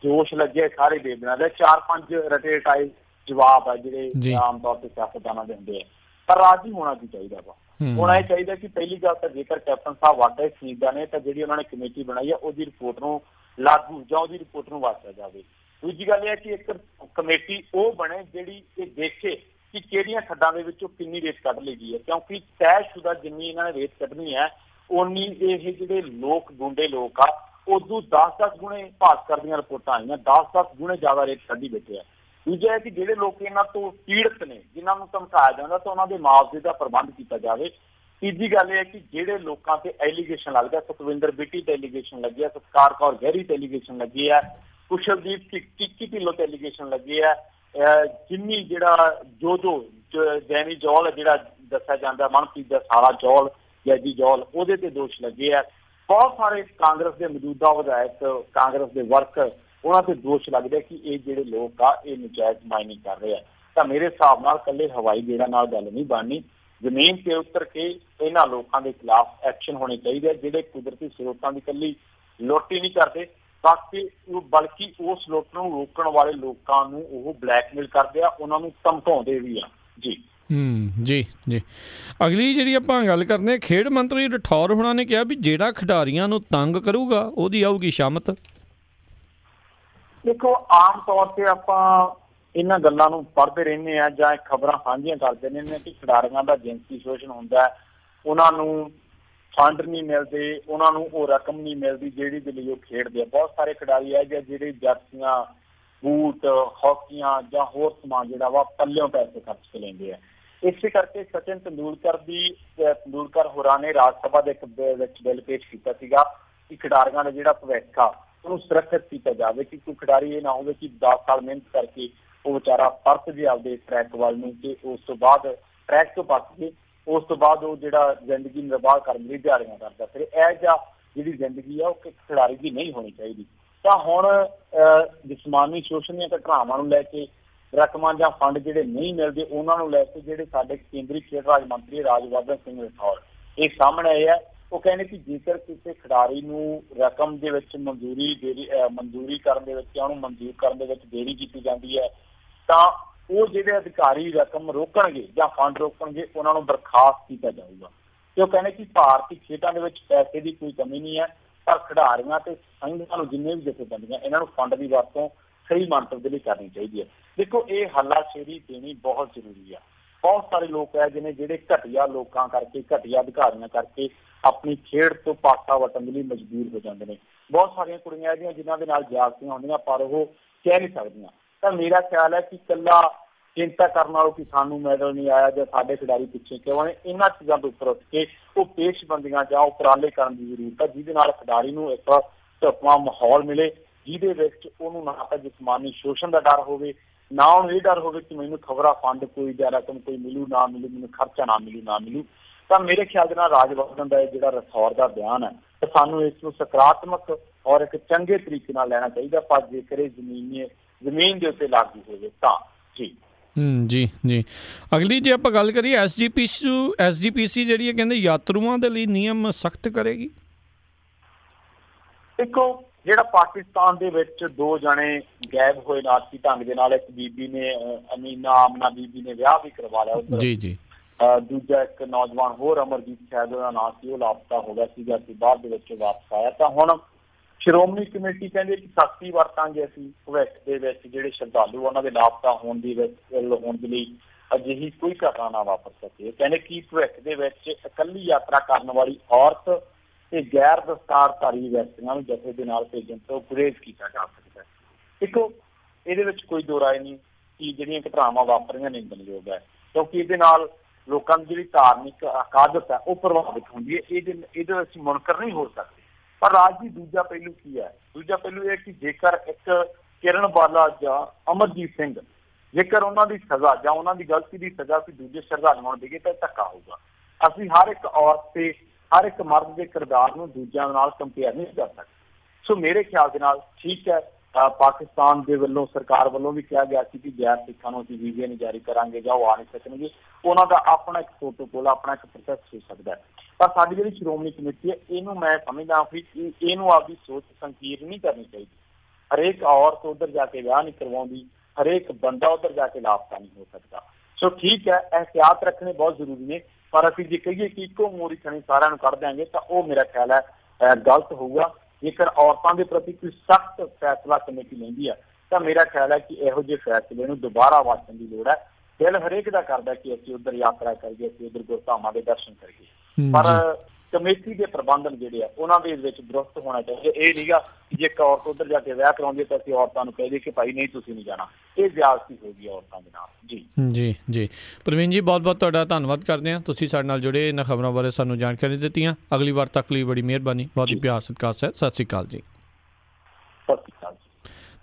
ਦੋਸ਼ ਲੱਗੇ ਸਾਰੇ ਬੇਬਨਾਂ ਦੇ 4-5 ਰਟੇ ਰਟਾਏ ਜਵਾਬ ਹੈ ਜਿਹੜੇ ਆਮ ਤੌਰ ਤੇ ਸਿਆਸਤਦਾਨਾਂ ਦੇ ਹੁੰਦੇ ਆ। ਪਰ ਰਾਜੀ ਹੋਣਾ ਕੀ ਚਾਹੀਦਾ ਵਾ, ਹੋਣਾ ਇਹ ਚਾਹੀਦਾ ਕਿ ਪਹਿਲੀ ਗੱਲ ਤਾਂ ਜੇਕਰ ਕੈਪਟਨ ਸਾਹਿਬ ਵਾਕਈ ਸੀਦਾ ਨੇ ਤਾਂ ਜਿਹੜੀ ਉਹਨਾਂ ਨੇ ਕਮੇਟੀ ਬਣਾਈ ਹੈ ਉਹਦੀ ਰਿਪੋਰਟ ਨੂੰ ਲਾਗੂ ਜਾਂ ਉਹਦੀ ਰਿਪੋਰਟ ਨੂੰ ਵਾਚਿਆ ਜਾਵੇ। ਦੂਜੀ ਗੱਲ ਇਹ ਹੈ ਕਿ ਇੱਕ ਕਮੇਟੀ ਉਹ ਬਣੇ ਜਿਹੜੀ ਇਹ ਦੇਖੇ ਕਿ ਕਿਹੜੀਆਂ ਖੱਡਾਂ ਦੇ ਵਿੱਚੋਂ ਕਿੰਨੀ ਰੇਤ ਕੱਢ ਲਈ ਗਈ ਹੈ, ਕਿਉਂਕਿ ਤੈਅਸ਼ੁਦਾ ਜਿੰਨੀ ਇਹਨਾਂ ਨੇ ਰੇਤ ਕੱਢਣੀ ਹੈ ਉਨੀ ਇਹ ਜਿਹੜੇ ਲੋਕ ਗੁੰਡੇ ਲੋਕ ਆ ਉਦੋਂ 10-10 ਗੁਣੇ ਭਾਸਕਰ ਦੀਆਂ ਰਿਪੋਰਟਾਂ ਆਈਆਂ, 10-10 ਗੁਣੇ ਜ਼ਿਆਦਾ ਰੇਤ ਕੱਢੀ ਬੈਠੇ ਆ। ਦੂਜਾ ਹੈ ਕਿ ਜਿਹੜੇ ਲੋਕ ਇਹਨਾਂ ਤੋਂ ਪੀੜਤ ਨੇ ਜਿਨ੍ਹਾਂ ਨੂੰ ਧਮਕਾਇਆ ਜਾਂਦਾ ਤਾਂ ਉਹਨਾਂ ਦੇ ਮੁਆਵਜ਼ੇ ਦਾ ਪ੍ਰਬੰਧ ਕੀਤਾ ਜਾਵੇ। ਤੀਜੀ ਗੱਲ ਇਹ ਹੈ ਕਿ ਜਿਹੜੇ ਲੋਕਾਂ ਤੇ ਐਲੀਗੇਸ਼ਨ ਲੱਗਦਾ, ਸੁਖਵਿੰਦਰ ਬਿੱਟੀ ਤੇ ਐਲੀਗੇਸ਼ਨ ਲੱਗੀ ਹੈ, ਸਤਕਾਰ ਕੌਰ ਗਹਿਰੀ ਤੇ ਐਲੀਗੇਸ਼ਨ ਲੱਗੀ ਹੈ, ਕੁਸ਼ਲਦੀਪ ਕਿੱਕੀ ਢਿੱਲੋਂ ਤੇ ਐਲੀਗੇਸ਼ਨ ਲੱਗੇ ਹੈ, ਜਿੰਨੀ ਜਿਹੜਾ ਜੈਨੀ ਜੌਲ ਜਿਹੜਾ ਦੱਸਿਆ ਜਾਂਦਾ ਮਨਪ੍ਰੀਤ ਦਾ ਸਾਲਾ ਜੌਲ ਜੈਜੀ ਜੌਲ ਉਹਦੇ ਤੇ ਦੋਸ਼ ਲੱਗੇ ਹੈ। ਬਹੁਤ ਸਾਰੇ ਕਾਂਗਰਸ ਦੇ ਮੌਜੂਦਾ ਵਿਧਾਇਕ, ਕਾਂਗਰਸ ਦੇ ਵਰਕਰ ਉਹਨਾਂ ਤੇ ਦੋਸ਼ ਲੱਗਦੇ ਕਿ ਇਹ ਜਿਹੜੇ ਲੋਕ ਆ ਇਹ ਨਜਾਇਜ਼ ਮਾਈਨਿੰਗ ਕਰ ਰਹੇ ਆ। ਤਾਂ ਮੇਰੇ ਹਿਸਾਬ ਨਾਲ ਇਕੱਲੇ ਹਵਾਈ ਗੇੜਾਂ ਨਾਲ ਗੱਲ ਨਹੀਂ ਬਣਨੀ, ਜ਼ਮੀਨ ਤੇ ਉਤਰ ਕੇ ਇਹਨਾਂ ਲੋਕਾਂ ਦੇ ਖਿਲਾਫ ਐਕਸ਼ਨ ਹੋਣੇ ਚਾਹੀਦੇ ਜਿਹੜੇ ਕੁਦਰਤੀ ਸਰੋਤਾਂ ਦੀ ਇਕੱਲੀ ਲੁੱਟ ਹੀ ਨਹੀਂ ਕਰਦੇ ਬਲਕਿ ਉਸ ਲੁੱਟ ਨੂੰ ਰੋਕਣ ਵਾਲੇ ਲੋਕਾਂ ਨੂੰ ਉਹ ਬਲੈਕਮੇਲ ਕਰਦੇ ਆ, ਉਹਨਾਂ ਨੂੰ ਧਮਕਾਉਂਦੇ ਵੀ ਆ। ਜੀ ਜੀ ਅਗਲੀ ਜਿਹੜੀ ਆਪਾਂ ਗੱਲ ਕਰਦੇ ਖੇਡ ਮੰਤਰੀ ਰਠੌਰ ਹੋਣਾ ਨੇ ਕਿਹਾ ਵੀ ਜਿਹੜਾ ਖਿਡਾਰੀਆਂ ਨੂੰ ਤੰਗ ਕਰੂਗਾ ਉਹਦੀ ਆਊਗੀ ਸ਼ਾਮਤ। ਦੇਖੋ ਆਮ ਤੌਰ ਤੇ ਆਪਾਂ ਇਹਨਾਂ ਗੱਲਾਂ ਨੂੰ ਪੜ੍ਹਦੇ ਰਹਿੰਦੇ ਆ ਜਾਂ ਖਬਰਾਂ ਸਾਂਝੀਆਂ ਕਰਦੇ ਰਹਿੰਦੇ ਕਿ ਖਿਡਾਰੀਆਂ ਦਾ ਜਿਨਸੀ ਸ਼ੋਸ਼ਣ ਹੁੰਦਾ, ਉਹਨਾਂ ਨੂੰ ਫੰਡ ਨਹੀਂ ਮਿਲਦੇ, ਉਹਨਾਂ ਨੂੰ ਉਹ ਰਕਮ ਨਹੀਂ ਮਿਲਦੀ ਜਿਹੜੀ ਦੇ ਲਈ ਉਹ ਖੇਡਦੇ ਆ। ਬਹੁਤ ਸਾਰੇ ਖਿਡਾਰੀ ਹੈ ਜਿਹੜੇ ਜਰਸੀਆਂ, ਬੂਟ, ਹਾਕੀਆਂ ਜਾਂ ਹੋਰ ਸਮਾਨ ਜਿਹੜਾ ਵਾ ਪੱਲਿਓਂ ਪੈਸੇ ਖਰਚ ਕੇ ਲੈਂਦੇ ਆ। ਇਸੇ ਕਰਕੇ ਸਚਿਨ ਤੰਦੂਲਕਰ ਹੋਰਾਂ ਨੇ ਰਾਜ ਸਭਾ ਦੇ ਵਿੱਚ ਬਿੱਲ ਪੇਸ਼ ਕੀਤਾ ਸੀਗਾ ਕਿ ਖਿਡਾਰੀਆਂ ਦਾ ਜਿਹੜਾ ਭਵਿੱਖ ਆ ਉਹਨੂੰ ਸੁਰੱਖਿਅਤ ਕੀਤਾ ਜਾਵੇ, ਕਿ ਕੋਈ ਖਿਡਾਰੀ ਇਹ ਨਾ ਹੋਵੇ ਕਿ 10 ਸਾਲ ਮਿਹਨਤ ਕਰਕੇ ਉਹ ਵਿਚਾਰਾ ਪਰਤ ਜੇ ਆਪਦੇ ਟਰੈਕ ਵੱਲ ਨੂੰ, ਤੇ ਉਸ ਤੋਂ ਬਾਅਦ ਟਰੈਕ ਤੋਂ ਪੱਕ ਕੇ ਉਸ ਤੋਂ ਬਾਅਦ ਉਹ ਜਿਹੜਾ ਜ਼ਿੰਦਗੀ ਨਿਰਵਾਹ ਕਰਨ ਲਈ ਦਿਹਾੜੀਆਂ ਕਰਦਾ ਫਿਰ। ਇਹ ਜਿਹਾ ਜਿਹੜੀ ਜ਼ਿੰਦਗੀ ਆ ਉਹ ਖਿਡਾਰੀ ਦੀ ਨਹੀਂ ਹੋਣੀ ਚਾਹੀਦੀ। ਤਾਂ ਹੁਣ ਜਿਸਮਾਨੀ ਸ਼ੋਸ਼ਣ ਦੀਆਂ ਘਟਨਾਵਾਂ ਨੂੰ ਲੈ ਕੇ ਰਕਮਾਂ ਜਾਂ ਫੰਡ ਜਿਹੜੇ ਨਹੀਂ ਮਿਲਦੇ, ਉਹਨਾਂ ਨੂੰ ਲੈ ਕੇ ਜਿਹੜੇ ਸਾਡੇ ਕੇਂਦਰੀ ਖੇਡ ਰਾਜ ਮੰਤਰੀ ਰਾਜਵਰਧਨ ਸਿੰਘ ਰਾਠੌਰ ਇਹ ਸਾਹਮਣੇ ਆਏ ਆ। ਉਹ ਕਹਿੰਦੇ ਕਿ ਜੇਕਰ ਕਿਸੇ ਖਿਡਾਰੀ ਨੂੰ ਰਕਮ ਦੇ ਵਿੱਚ ਮਨਜ਼ੂਰੀ ਕਰਨ ਦੇ ਵਿੱਚ ਜਾਂ ਉਹਨੂੰ ਮਨਜ਼ੂਰ ਕਰਨ ਦੇ ਵਿੱਚ ਦੇਰੀ ਕੀਤੀ ਜਾਂਦੀ ਹੈ, ਤਾਂ ਉਹ ਜਿਹੜੇ ਅਧਿਕਾਰੀ ਰਕਮ ਰੋਕਣਗੇ ਜਾਂ ਫੰਡ ਰੋਕਣਗੇ ਉਹਨਾਂ ਨੂੰ ਬਰਖਾਸਤ ਕੀਤਾ ਜਾਊਗਾ। ਤੇ ਉਹ ਕਹਿੰਦੇ ਕਿ ਭਾਰਤੀ ਖੇਡਾਂ ਦੇ ਵਿੱਚ ਪੈਸੇ ਦੀ ਕੋਈ ਕਮੀ ਨਹੀਂ ਹੈ, ਪਰ ਖਿਡਾਰੀਆਂ ਤੇ ਸੰਘਾਂ ਨੂੰ ਜਿੰਨੇ ਵੀ ਜਥੇਬੰਦੀਆਂ ਇਹਨਾਂ ਨੂੰ ਫੰਡ ਦੀ ਵਰਤੋਂ ਸਹੀ ਮੰਤਵ ਦੇ ਲਈ ਕਰਨੀ ਚਾਹੀਦੀ ਹੈ। ਦੇਖੋ, ਇਹ ਹੱਲਾਸ਼ੇਰੀ ਦੇਣੀ ਬਹੁਤ ਜ਼ਰੂਰੀ ਆ। ਬਹੁਤ ਸਾਰੇ ਲੋਕ ਹੈ ਜਿਹਨੇ ਜਿਹੜੇ ਘਟੀਆ ਲੋਕਾਂ ਕਰਕੇ, ਘਟੀਆ ਅਧਿਕਾਰੀਆਂ ਕਰਕੇ ਆਪਣੀ ਖੇਡ ਤੋਂ ਪਾਸਾ ਵਟਣ ਦੇ ਲਈ ਮਜਬੂਰ ਹੋ ਜਾਂਦੇ ਨੇ। ਬਹੁਤ ਸਾਰੀਆਂ ਕੁੜੀਆਂ ਇਹਦੀਆਂ ਜਿਨ੍ਹਾਂ ਦੇ ਨਾਲ ਜ਼ਿਆਦਤੀਆਂ ਹੁੰਦੀਆਂ ਪਰ ਉਹ ਕਹਿ ਨਹੀਂ ਸਕਦੀਆਂ। ਤਾਂ ਮੇਰਾ ਖਿਆਲ ਹੈ ਕਿ ਇਕੱਲਾ ਚਿੰਤਾ ਕਰਨ ਨਾਲੋਂ ਕਿ ਸਾਨੂੰ ਮੈਡਲ ਨਹੀਂ ਆਇਆ ਜਾਂ ਸਾਡੇ ਖਿਡਾਰੀ ਪਿੱਛੇ ਕਿਉਂ ਆਏ, ਇਹਨਾਂ ਚੀਜ਼ਾਂ ਤੋਂ ਉੱਪਰ ਉੱਠ ਕੇ ਉਹ ਪੇਸ਼ਬੰਦੀਆਂ ਜਾਂ ਉਪਰਾਲੇ ਕਰਨ ਦੀ ਜ਼ਰੂਰਤ ਹੈ, ਜਿਹਦੇ ਨਾਲ ਖਿਡਾਰੀ ਨੂੰ ਇੱਕ ਢੁਕਵਾਂ ਮਾਹੌਲ ਮਿਲੇ, ਜਿਹਦੇ ਵਿੱਚ ਉਹਨੂੰ ਨਾ ਤਾਂ ਜਿਸਮਾਨੀ ਸ਼ੋਸ਼ਣ ਦਾ ਡਰ ਹੋਵੇ, ਨਾ ਉਹਨੂੰ ਇਹ ਡਰ ਹੋਵੇ ਕਿ ਮੈਨੂੰ ਖਬਰਾਂ ਫੰਡ ਕੋਈ ਜਾਂ ਰਕਮ ਕੋਈ ਮਿਲੂ ਨਾ ਮਿਲੂ, ਮੈਨੂੰ ਖਰਚਾ ਨਾ ਮਿਲੂ। ਤਾਂ ਮੇਰੇ ਖਿਆਲ ਦੇ ਨਾਲ ਰਾਜਵਰਧਨ ਦਾ ਜਿਹੜਾ ਰਾਠੌਰ ਦਾ ਬਿਆਨ ਹੈ, ਤਾਂ ਸਾਨੂੰ ਇਸ ਨੂੰ ਸਕਾਰਾਤਮਕ ਔਰ ਇੱਕ ਚੰਗੇ ਤਰੀਕੇ ਨਾਲ ਲੈਣਾ ਚਾਹੀਦਾ। ਪਰ ਜੇਕਰ ਇਹ ਜ਼ਮੀਨ ਦੇ ਉੱਤੇ ਲਾਗੂ ਹੋਵੇ ਤਾਂ ਜੀ। ਅਗਲੀ ਜੇ ਆਪਾਂ ਗੱਲ ਕਰੀਏ SGPC ਜਿਹੜੀ ਹੈ ਕਹਿੰਦੇ ਯਾਤਰੂਆਂ ਦੇ ਲਈ ਨਿਯਮ ਸਖਤ ਕਰੇਗੀ। ਦੇਖੋ, ਜਿਹੜਾ ਪਾਕਿਸਤਾਨ ਦੇ ਵਿੱਚ 2 ਜਣੇ ਗਾਇਬ ਹੋਏ ਨਾਸੀ ਢੰਗ ਦੇ ਨਾਲ, ਇੱਕ ਬੀਬੀ ਨੇ ਆਮਨਾ ਬੀਬੀ ਨੇ ਵਿਆਹ ਵੀ ਕਰਵਾ ਲਿਆ ਜੀ। ਦੂਜਾ ਇੱਕ ਨੌਜਵਾਨ ਹੋਰ ਅਮਰਜੀਤ ਸ਼ਾਇਦ ਉਹਦਾ ਨਾਂ ਸੀ, ਉਹ ਲਾਪਤਾ ਹੋ ਗਿਆ ਸੀਗਾ, ਅਸੀਂ ਬਾਅਦ ਦੇ ਵਿੱਚ ਵਾਪਸ ਆਇਆ। ਤਾਂ ਹੁਣ ਸ਼੍ਰੋਮਣੀ ਕਮੇਟੀ ਕਹਿੰਦੇ ਕਿ ਸਖਤੀ ਵਰਤਾਂਗੇ ਅਸੀਂ ਭਵਿੱਖ ਦੇ ਵਿੱਚ ਜਿਹੜੇ ਸ਼ਰਧਾਲੂ ਉਹਨਾਂ ਦੇ ਲਾਪਤਾ ਹੋਣ ਦੇ ਲਈ ਅਜਿਹੀ ਕੋਈ ਘਟਨਾ ਨਾ ਵਾਪਰ ਸਕੇ। ਕਹਿੰਦੇ ਕਿ ਭਵਿੱਖ ਦੇ ਵਿੱਚ ਇਕੱਲੀ ਯਾਤਰਾ ਕਰਨ ਵਾਲੀ ਔਰਤ ਤੇ ਗੈਰ ਦਸਤਾਰਧਾਰੀ ਵਿਅਕਤੀਆਂ ਨੂੰ ਜਥੇ ਦੇ ਨਾਲ ਭੇਜਣ ਤੋਂ ਗੁਰੇਜ਼ ਕੀਤਾ ਜਾ ਸਕਦਾ ਹੈ। ਦੇਖੋ, ਇਹਦੇ ਵਿੱਚ ਕੋਈ ਦੋ ਰਾਏ ਨਹੀਂ ਕਿ ਜਿਹੜੀਆਂ ਘਟਨਾਵਾਂ ਵਾਪਰੀਆਂ ਨਿੰਦਣਯੋਗ ਹੈ, ਕਿਉਂਕਿ ਇਹਦੇ ਨਾਲ ਲੋਕਾਂ ਦੀ ਜਿਹੜੀ ਧਾਰਮਿਕ ਅਕਾਦਤ ਹੈ ਉਹ ਪ੍ਰਭਾਵਿਤ ਹੁੰਦੀ ਹੈ। ਇਹਦੇ ਵਿੱਚ ਮੁਨਕਰ ਨਹੀਂ ਹੋ ਸਕਦੇ। ਪਰ ਰਾਜ ਦੀ ਦੂਜਾ ਪਹਿਲੂ ਕੀ ਹੈ? ਦੂਜਾ ਪਹਿਲੂ ਇਹ ਕਿ ਜੇਕਰ ਇੱਕ ਕਿਰਨ ਬਾਲਾ ਜਾਂ ਅਮਰਜੀਤ ਸਿੰਘ ਜੇਕਰ ਉਹਨਾਂ ਦੀ ਸਜ਼ਾ ਜਾਂ ਉਹਨਾਂ ਦੀ ਗਲਤੀ ਦੀ ਸਜ਼ਾ ਅਸੀਂ ਦੂਜੇ ਸ਼ਰਧਾਲੂਆਂ ਨੂੰ ਦੇਈਏ ਤਾਂ ਧੱਕਾ ਹੋਊਗਾ। ਅਸੀਂ ਹਰ ਇੱਕ ਔਰਤ ਤੇ ਹਰ ਇੱਕ ਮਰਦ ਦੇ ਕਿਰਦਾਰ ਨੂੰ ਦੂਜਿਆਂ ਨਾਲ ਕੰਪੇਅਰ ਨਹੀਂ ਕਰ ਸਕਦੇ। ਸੋ ਮੇਰੇ ਖਿਆਲ ਦੇ ਨਾਲ ਠੀਕ ਹੈ, ਪਾਕਿਸਤਾਨ ਦੇ ਵੱਲੋਂ ਸਰਕਾਰ ਵੱਲੋਂ ਵੀ ਕਿਹਾ ਗਿਆ ਸੀ ਕਿ ਗੈਰ ਸਿੱਖਾਂ ਨੂੰ ਅਸੀਂ ਵੀਜ਼ੇ ਨਹੀਂ ਜਾਰੀ ਕਰਾਂਗੇ ਜਾਂ ਉਹ ਆ ਨਹੀਂ ਸਕਣਗੇ। ਉਹਨਾਂ ਦਾ ਆਪਣਾ ਇੱਕ ਪ੍ਰੋਟੋਕੋਲ, ਆਪਣਾ ਇੱਕ ਪ੍ਰੋਸੈਸ ਹੋ ਸਕਦਾ ਹੈ। ਪਰ ਸਾਡੀ ਜਿਹੜੀ ਸ਼੍ਰੋਮਣੀ ਕਮੇਟੀ ਹੈ ਇਹਨੂੰ ਮੈਂ ਸਮਝਦਾ ਵੀ ਇਹਨੂੰ ਆਪਦੀ ਸੋਚ ਸੰਕੀਰਣ ਨਹੀਂ ਕਰਨੀ ਚਾਹੀਦੀ। ਹਰੇਕ ਔਰਤ ਉੱਧਰ ਜਾ ਕੇ ਵਿਆਹ ਨਹੀਂ ਕਰਵਾਉਂਦੀ, ਹਰੇਕ ਬੰਦਾ ਉੱਧਰ ਜਾ ਕੇ ਲਾਪਤਾ ਨਹੀਂ ਹੋ ਸਕਦਾ। ਸੋ ਠੀਕ ਹੈ, ਅਹਿਤਿਆਤ ਰੱਖਣੇ ਬਹੁਤ ਜ਼ਰੂਰੀ ਨੇ, ਪਰ ਅਸੀਂ ਜੇ ਕਹੀਏ ਕਿ ਇੱਕੋ ਮੋਰੀ ਖਣੀ ਸਾਰਿਆਂ ਨੂੰ ਕੱਢ ਦਿਆਂਗੇ ਤਾਂ ਉਹ ਮੇਰਾ ਖਿਆਲ ਹੈ ਗਲਤ ਹੋਊਗਾ। ਜੇਕਰ ਔਰਤਾਂ ਦੇ ਪ੍ਰਤੀ ਕੋਈ ਸਖਤ ਫੈਸਲਾ ਕਮੇਟੀ ਲੈਂਦੀ ਹੈ ਤਾਂ ਮੇਰਾ ਖਿਆਲ ਹੈ ਕਿ ਇਹੋ ਜਿਹੇ ਫੈਸਲੇ ਨੂੰ ਦੁਬਾਰਾ ਵਾਚਣ ਦੀ ਲੋੜ ਹੈ। ਦਿਲ ਹਰੇਕ ਦਾ ਕਰਦਾ ਕਿ ਅਸੀਂ ਉੱਧਰ ਯਾਤਰਾ ਕਰੀਏ, ਅਸੀਂ ਉੱਧਰ ਗੁਰਧਾਮਾਂ ਦੇ ਦਰਸ਼ਨ ਕਰੀਏ, ਪਰ ਕਮੇਟੀ ਦੇ ਪ੍ਰਬੰਧਨ ਜਿਹੜੇ ਆ ਉਹਨਾਂ ਦੇ ਵਿੱਚ ਦਰੁਸਤ ਹੋਣਾ ਚਾਹੀਦਾ। ਇਹ ਨਹੀਂਗਾ ਕਿ ਜੇ ਇੱਕ ਔਰਤ ਉੱਧਰ ਜਾ ਕੇ ਵਿਆਹ ਕਰਾਉਂਦੀ ਤਾਂ ਅਸੀਂ ਔਰਤਾਂ ਨੂੰ ਕਹਿ ਦਈਏ ਕਿ ਭਾਈ ਨਹੀਂ ਤੁਸੀਂ ਨਹੀਂ ਜਾਣਾ। ਇਹ ਜ਼ਿਆਦਤੀ ਹੋ ਗਈ ਔਰਤਾਂ ਦੇ ਨਾਲ। ਜੀ ਪ੍ਰਵੀਨ ਜੀ, ਬਹੁਤ ਬਹੁਤ ਤੁਹਾਡਾ ਧੰਨਵਾਦ ਕਰਦੇ ਹਾਂ। ਤੁਸੀਂ ਸਾਡੇ ਨਾਲ ਜੁੜੇ, ਇਹਨਾਂ ਖਬਰਾਂ ਬਾਰੇ ਸਾਨੂੰ ਜਾਣਕਾਰੀ ਦਿੱਤੀਆਂ। ਅਗਲੀ ਵਾਰ ਤੱਕ ਲਈ ਬੜੀ ਮਿਹਰਬਾਨੀ। ਬਹੁਤ ਹੀ ਪਿਆਰ ਸਤਿਕਾਰ ਸਹਿਤ ਸਤਿ ਸ਼੍ਰੀ ਅਕਾਲ ਜੀ। ਸਤਿ ਸ਼੍ਰੀ ਅਕਾਲ।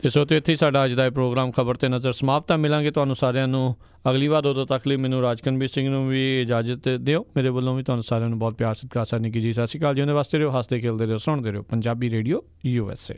ਤੇ ਸੋ ਤੇ ਇੱਥੇ ਸਾਡਾ ਅੱਜ ਦਾ ਇਹ ਪ੍ਰੋਗਰਾਮ ਖਬਰ ਤੇ ਨਜ਼ਰ ਸਮਾਪਤ। ਮਿਲਾਂਗੇ ਤੁਹਾਨੂੰ ਸਾਰਿਆਂ ਨੂੰ ਅਗਲੀ ਵਾਰ। ਉਦੋਂ ਤੱਕ ਲਈ ਮੈਨੂੰ ਰਾਜਕਨਵੀਰ ਸਿੰਘ ਨੂੰ ਵੀ ਇਜਾਜ਼ਤ ਦਿਓ। ਮੇਰੇ ਵੱਲੋਂ ਵੀ ਤੁਹਾਨੂੰ ਸਾਰਿਆਂ ਨੂੰ ਬਹੁਤ ਪਿਆਰ ਸਤਿਕਾਰ ਸਤਿ ਸ਼੍ਰੀ ਅਕਾਲ ਜੀ। ਸਤਿ ਸ਼੍ਰੀ ਅਕਾਲ ਜੀ। ਉਹਦੇ ਵਾਸਤੇ ਰਹੋ, ਹੱਸਦੇ ਖੇਲਦੇ ਰਹੋ, ਸੁਣਦੇ ਰਹੋ ਪੰਜਾਬੀ ਰੇਡੀਓ USA।